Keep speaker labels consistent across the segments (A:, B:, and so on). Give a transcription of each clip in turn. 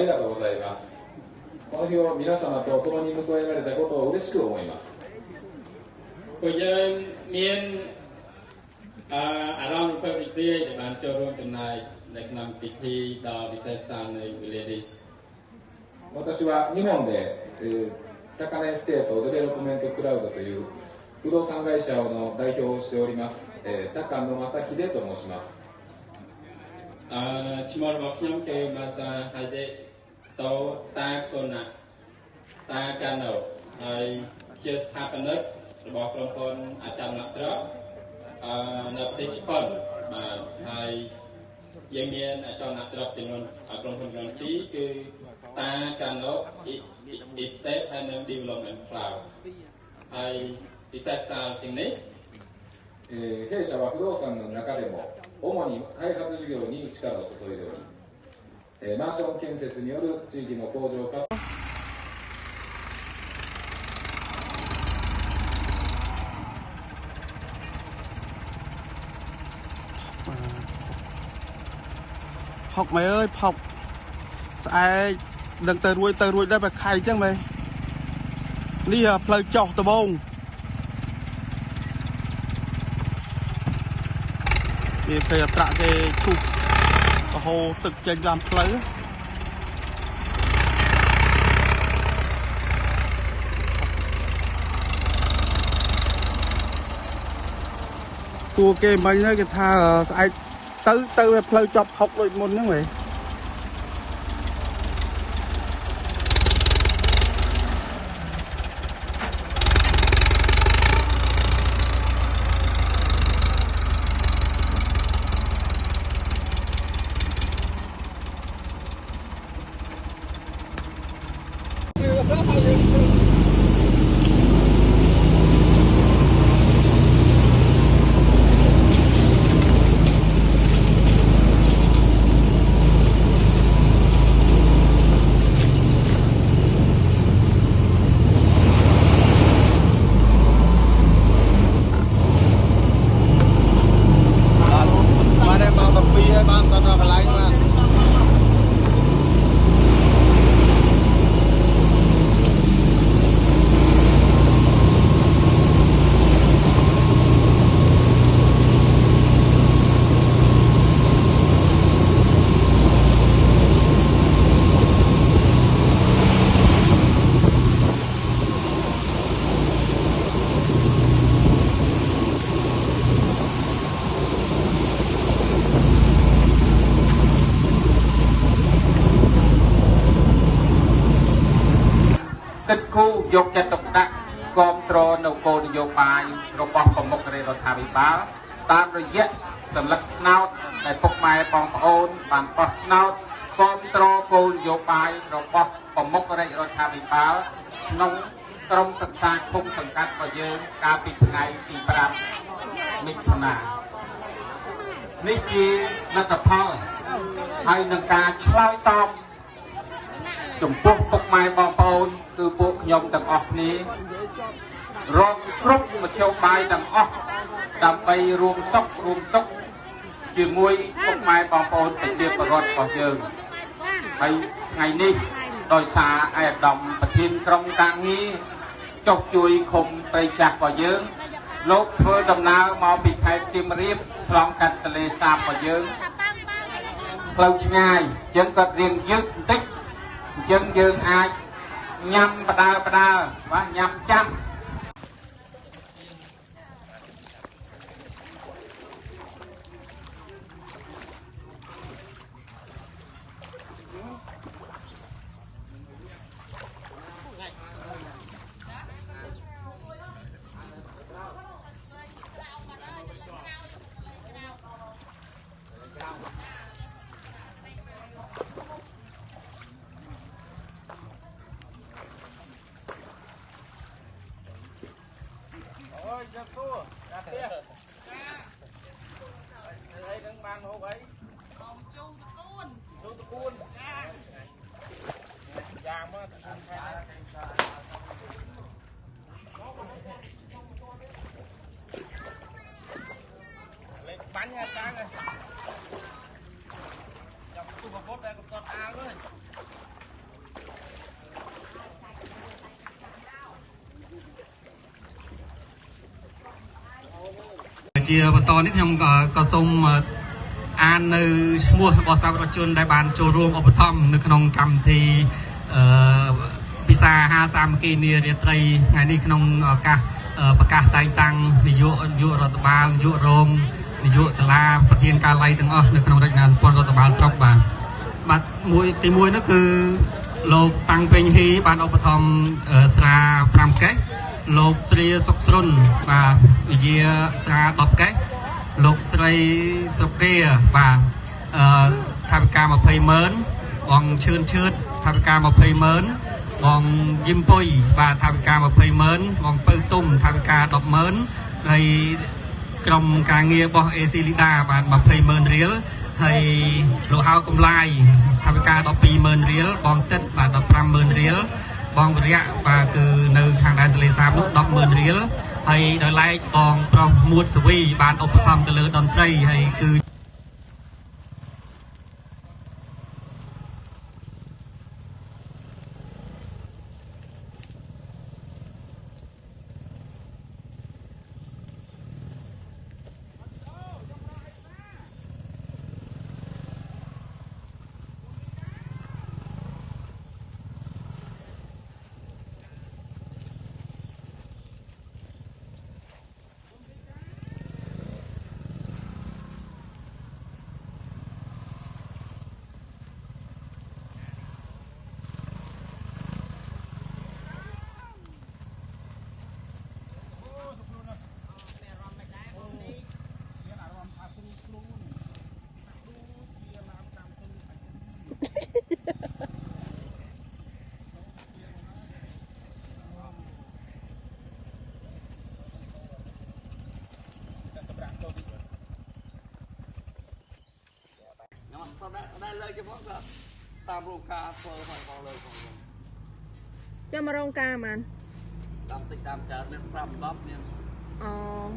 A: ありがとうございます。この日を皆様と共に迎えられたことを嬉しく思います。
B: ពួកយើងមានអារម្មណ៍រំភើបរីករាយដែលបានចូលរួមចំណែកនៅក្នុងពិធីដ៏វិសេសវិសាលនៃវេលានេះ
A: 私は日本で、高値ステートデベロップメントクラウドという不動産会社の代表をしております、高野正秀と申します。
B: ឈ្មោះរបស់ខ្ញុំគឺ Masa Hide តោតាកូណាតាកាណូហើយជាស្ថាបនិករបស់ក្រុមហ៊ុនអាចារ្យណត្រនៅប្រទេសជប៉ុនបាទហើយយើងមានអាចារ្យណត្រចំនួនក្រុមហ៊ុនចំនួន2គឺតាកាណូ Estate ហើយនិង Development Cloud ហើយពិសេសផ្សារទាំងនេះ
A: 弊社は不動産の中でも主に開発事業に力を注いでおり、マンション建設による地域の向上活動
C: ផុកមើលអើយផុកស្អែកដឹងទៅរួយដែរបើខៃចឹងមែននេះផ្លូវចុះត្បូងវាគេអត្រាគេឈូសកហូរទឹកចេញតាមផ្លូវសួរគេមិញហ្នឹងគេថាស្អែកទៅផ្លូវចប់ហុកដូចមុនហ្នឹងមែនបានតដល់កន្លែងបាន
D: គិតគូរយកចិត្តទុកដាក់គ្រប់គ្រងនៅគោលនយោបាយរបស់ប្រមុខរដ្ឋាភិបាលតាមរយៈសន្លឹកស្នោតដែលពុកម៉ែបងប្អូនបានបោះឆ្នោតគ្រប់គ្រងគោលនយោបាយរបស់ប្រមុខរដ្ឋាភិបាលក្នុងក្រុមប្រឹក្សាឃុំសង្កាត់របស់យើងកាលពីថ្ងៃទី5មិថុនានេះជាលទ្ធផលហើយនឹងការឆ្លើយតបចំពោះពុកម៉ែបងប្អូនគឺពួកខ្ញុំទាំងអស់គ្នារកគ្រប់មធ្យោបាយទាំងអស់ដើម្បីរួមសុខរួមទុក្ខជាមួយពុកម៉ែបងប្អូនប្រជាពលរដ្ឋរបស់យើងហើយថ្ងៃនេះដោយសារឯកឧត្តមប្រធានក្រុមការងារចុះជួយឃុំព្រៃចាស់របស់យើងលោកធ្វើដំណើរមកពីខេត្តសៀមរាបឆ្លងកាត់ទន្លេសាបរបស់យើងផ្លូវឆ្ងាយយើងក៏រៀងយឺតបន្តិចយើងអាចញ៉ាំបដើបាទញ៉ាំចាំ Hãy subscribe cho kênh Ghiền Mì Gõ để không bỏ lỡ bánh nha sáng ơi. Chọc tôi vào phốt đây cũng toàn ao thôi.
E: ជាបន្តនេះខ្ញុំក៏សូមអាននៅឈ្មោះរបស់សាវរដ្ឋជនដែលបានចូលរួមឧបត្ថម្ភនៅក្នុងកម្មវិធីពិសាហាសាមគ្គីនារាត្រីថ្ងៃនេះក្នុងឱកាសប្រកាសតែងតាំងនាយករដ្ឋបាលនាយករងនាយកសាលាប្រធានកាល័យទាំងអស់នៅក្នុងរចនាសម្ព័ន្ធរដ្ឋបាលស្រុកបាទទី1នោះគឺលោកតាំងពេញហ៊ីបានឧបត្ថម្ភស្រា5កេសលោកស្រីសុកស្រុនបាទវិជាស្រា10កេសលោកស្រីសុកាបាទថាវិការ200000បងឈឿនថាវិការ200000បងយឹមពុយបាទថាវិការ200000បងពៅទុំថាវិការ100,000ហើយក្រុមការងាររបស់ AC Lida បាទ200,000រៀលហើយលោកហៅកំឡាយថាវិការ120,000រៀលបងទឹកបាទ150,000រៀលបងវិរៈបាទគឺនៅខាងដែនទន្លេសាបនោះ100,000រៀលហើយដោយឡែកបងប្រុសមួតសវីបានឧបត្ថម្ភទៅលើតន្ត្រីហើយគឺได้เลยเฉพาะก็ตามโรงการเฟอร์ของเลยของจะมาโรงการมันตามติดตามจัดเนี่ย5 10เนี่ยอ๋อ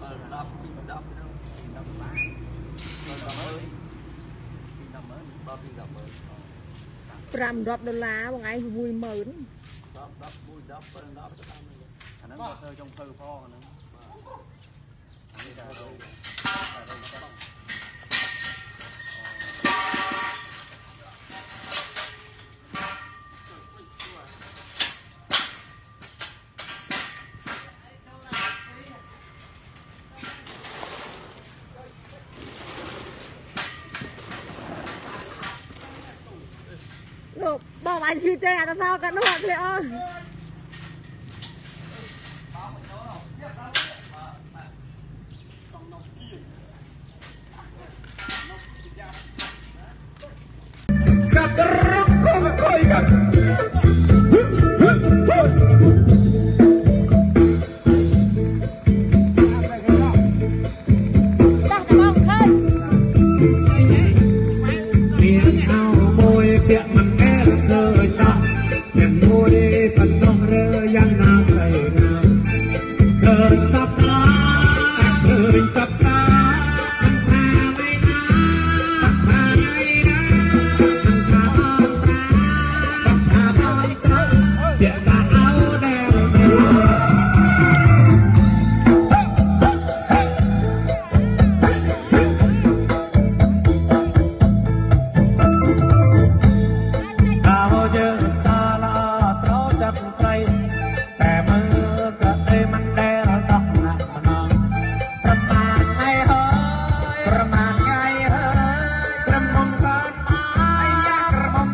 E: 10 10ปี10เนี่ยปี10มาrồi10ปี10baoปี10$500បងឯង1000010មួយ10ពេល10ទៅតាមអាហ្នឹងគាត់ទៅចុងភៅផងអាហ្នឹងអានេះដល់លោកបងអញជឿទេអាទៅដល់ក៏នោះអត់ទេអូនកាត់រកកុំថយកាត់